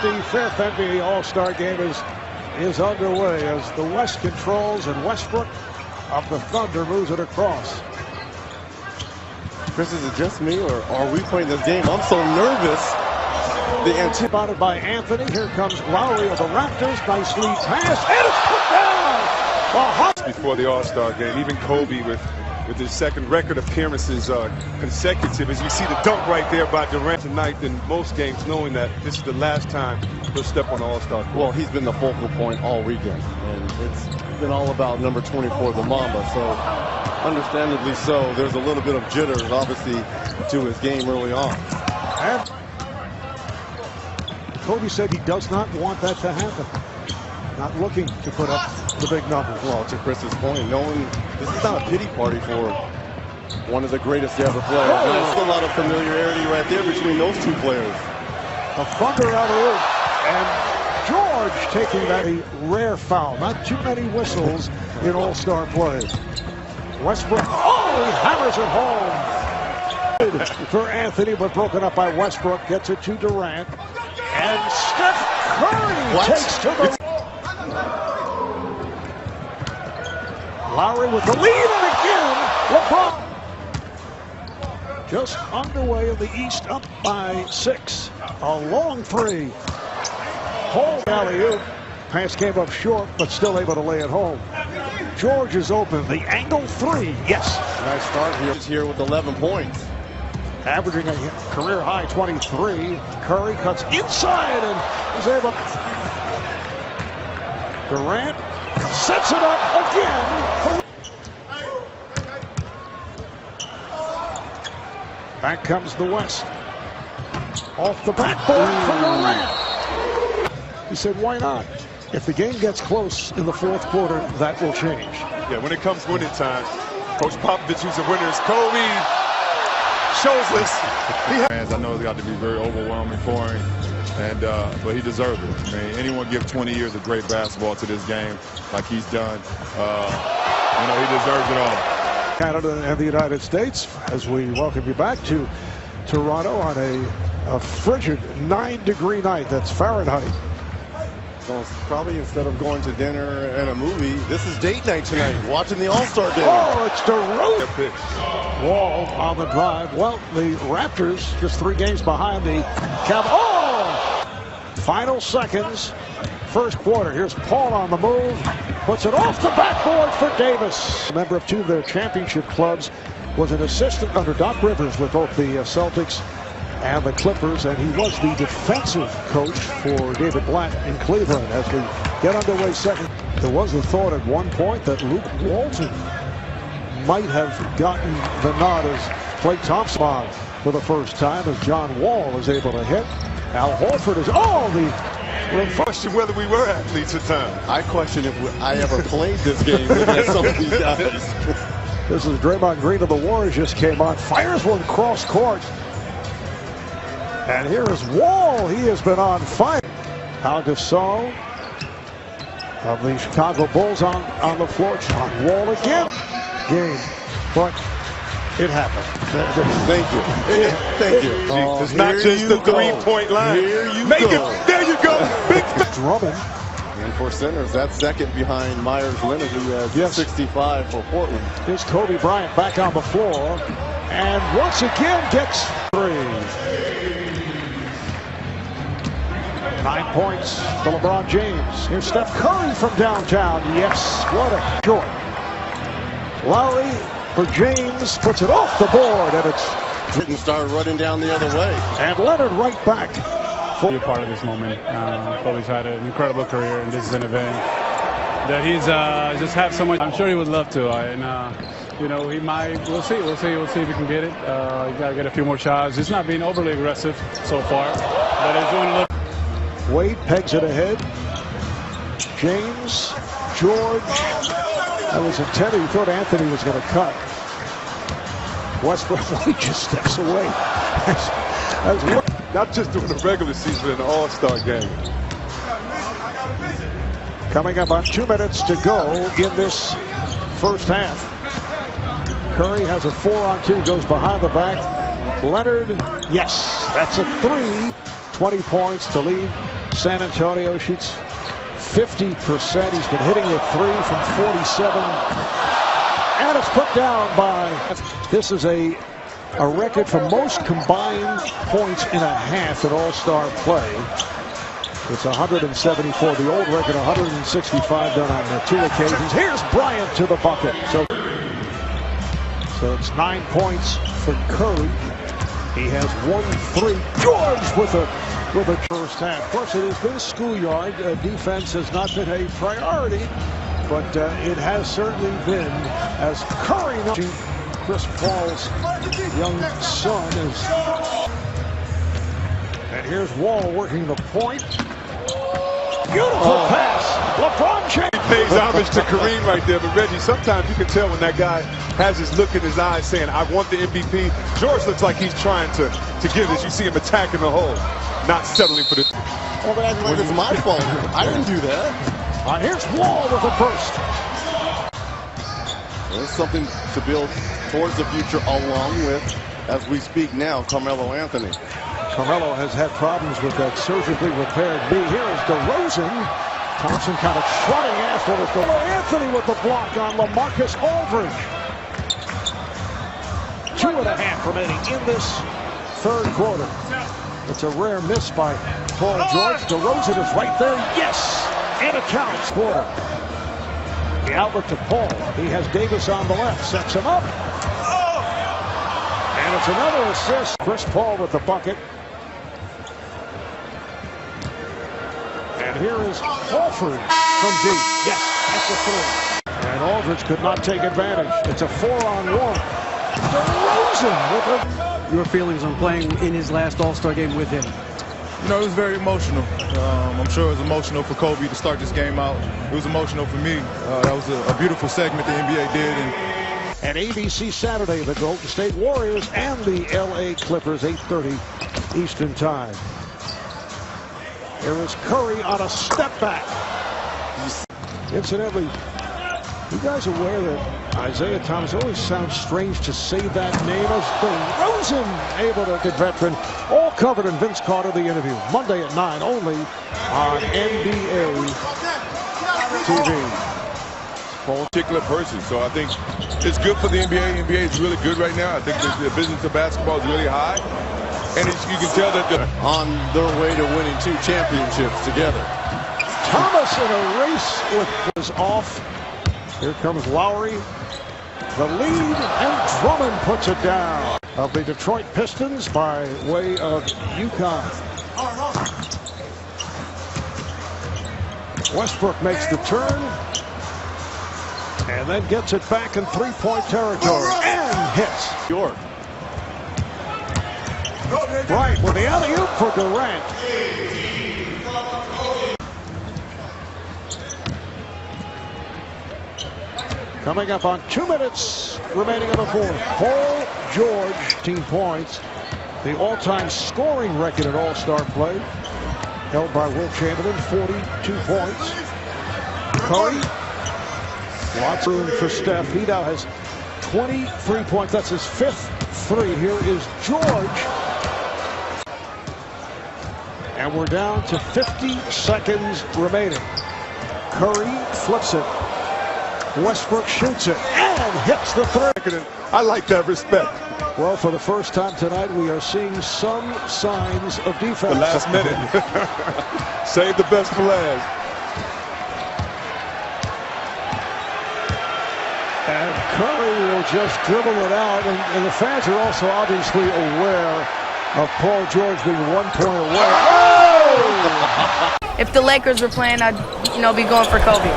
65th NBA All-Star game is underway as the West controls and Westbrook of the Thunder moves it across. Chris, is it just me or are we playing this game? I'm so nervous. The anticipated by Anthony. Here comes Lowry of the Raptors. Nicely passed, and it's put down. Before the All-Star game, even Kobe with his second record appearances consecutive, as you see the dunk right there by Durant tonight in most games, knowing that this is the last time he'll step on the All-Star court. Well, he's been the focal point all weekend, and it's been all about number 24, the Mamba. So, understandably so, there's a little bit of jitters, obviously, to his game early on. And Kobe said he does not want that to happen. Not looking to put up the big numbers. Well, to Chris's point, knowing this is not a pity party for one of the greatest to ever play. There's a lot of familiarity right there between those two players. A Thunder alley-oop, and George taking that a rare foul. Not too many whistles in All-Star play. Westbrook, he hammers it home for Anthony, but broken up by Westbrook. Gets it to Durant, and Steph Curry takes to the. Lowry with the lead, and again, LeBron. Just underway in the East, up by 6. A long three. Home alley-oop. Pass came up short, but still able to lay it home. George is open. The angle three. Yes. Nice start here with 11 points. Averaging a career high 23. Curry cuts inside and is able. Durant sets it up again. Back comes the West. Off the backboard for Durant. He said, why not? If the game gets close in the fourth quarter, that will change. Yeah, when it comes winning time, Coach Popovich, who's a winner, is Kobe shows us. I know it's got to be very overwhelming for him, and but he deserves it. I mean, anyone give 20 years of great basketball to this game like he's done, he deserves it all. Canada and the United States, as we welcome you back to Toronto on a frigid 9-degree night. That's Fahrenheit. So probably instead of going to dinner and a movie, this is date night tonight, watching the All-Star game. Oh, it's DeRozan. Wall on the drive. Well, the Raptors just 3 games behind the Final seconds, first quarter. Here's Paul on the move. Puts it off the backboard for Davis. A member of 2 of their championship clubs, was an assistant under Doc Rivers with both the Celtics and the Clippers, and he was the defensive coach for David Blatt in Cleveland. As we get underway second, there was a thought at one point that Luke Walton might have gotten the nod as Klay Thompson on for the first time, as John Wall is able to hit. Al Horford is question whether we were athletes at times. I question if I ever played this game against some of these guys. This is Draymond Green of the Warriors, just came on, fires one cross court. And here is Wall. He has been on fire. Al Gasol of the Chicago Bulls on the floor. John Wall again. Game. But it happened. Thank you. Thank you. It's not just the 3-point line. Here you Make go. it. There you go. Big Drummond. And for centers, that's second behind Myers Leonard, who has 65 for Portland. Here's Kobe Bryant back on the floor. And once again gets 3. 9 points for LeBron James. Here's Steph Curry from downtown. Yes, what a short. Lowry for James, puts it off the board, and it's Didn't start running down the other way. And Leonard right back. Be a part of this moment. Kobe's had an incredible career, and this is an event that he's just have so much. I'm sure he would love to, and he might. We'll see. We'll see if he can get it. He's got to get a few more shots. He's not being overly aggressive so far, but he's doing a little. Wade pegs it ahead. James, George. That was intended. He thought Anthony was going to cut. Westbrook, he just steps away. Not just during the regular season, but in the All-Star game. Coming up on 2 minutes to go in this first half. Curry has a 4-on-2, goes behind the back. Leonard, yes, that's a 3. 20 points to lead San Antonio shoots 50%. He's been hitting the three from 47. And it's put down by... This is a record for most combined points in a half in All-Star play. It's 174. The old record, 165 done on the 2 occasions. Here's Bryant to the bucket. So it's 9 points for Curry. He has 1-3. George with a first half. Of course, it has been schoolyard. Defense has not been a priority, but it has certainly been as Curry, Chris Paul's young son, is. And here's Wall working the point. Beautiful pass. LeBron James Pays homage to Kareem right there, but Reggie, sometimes you can tell when that guy has his look in his eyes saying, I want the MVP. George looks like he's trying to give this. You see him attacking the hole, not settling for this. Well, but acting like it's my fault. I didn't do that. Here's Wall with a burst. Well, it's something to build towards the future along with, as we speak now, Carmelo Anthony. Carmelo has had problems with that surgically repaired knee. Here is DeRozan. Thompson kind of trotting after it. Anthony with the block on LaMarcus Aldridge. 2.5 remaining in this third quarter. It's a rare miss by Paul George. DeRozan is right there. Yes! And it counts. Quarter. The outlet to Paul. He has Davis on the left. Sets him up. And it's another assist. Chris Paul with the bucket. And here is Horford from deep. Yes, that's a 3. And Aldridge could not take advantage. It's a 4-on-1. DeRozan with it. Your feelings on playing in his last All-Star game with him? You know, it was very emotional. I'm sure it was emotional for Kobe to start this game out. It was emotional for me. That was a beautiful segment the NBA did. And ABC Saturday, the Golden State Warriors and the LA Clippers, 8:30 Eastern Time. Here is Curry on a step back. Incidentally, you guys aware that Isaiah Thomas always sounds strange to say that name as DeRozan, able to get veteran. All covered in Vince Carter, the interview. Monday at 9 only on NBA TV. Particular person, so I think it's good for the NBA. The NBA is really good right now. I think the business of basketball is really high. And you can tell that they're on their way to winning 2 championships together. Thomas in a race is off. Here comes Lowry. The lead, and Drummond puts it down. Of the Detroit Pistons by way of UConn. Westbrook makes the turn. And then gets it back in 3-point territory. And hits. York. Right, with the alley-oop for Durant. Coming up on 2 minutes remaining in the fourth. Paul George, 18 points. The all-time scoring record at All-Star play. Held by world champion, 42 points. Curry. Lots of room for Steph. He now has 23 points. That's his 5th 3. Here is George. And we're down to 50 seconds remaining. Curry flips it. Westbrook shoots it and hits the 3. I like that respect. Well, for the first time tonight, we are seeing some signs of defense. The last minute. Save the best for last. And Curry will just dribble it out. And the fans are also obviously aware of Paul George being 1 point away. Oh! If the Lakers were playing, I'd, be going for Kobe.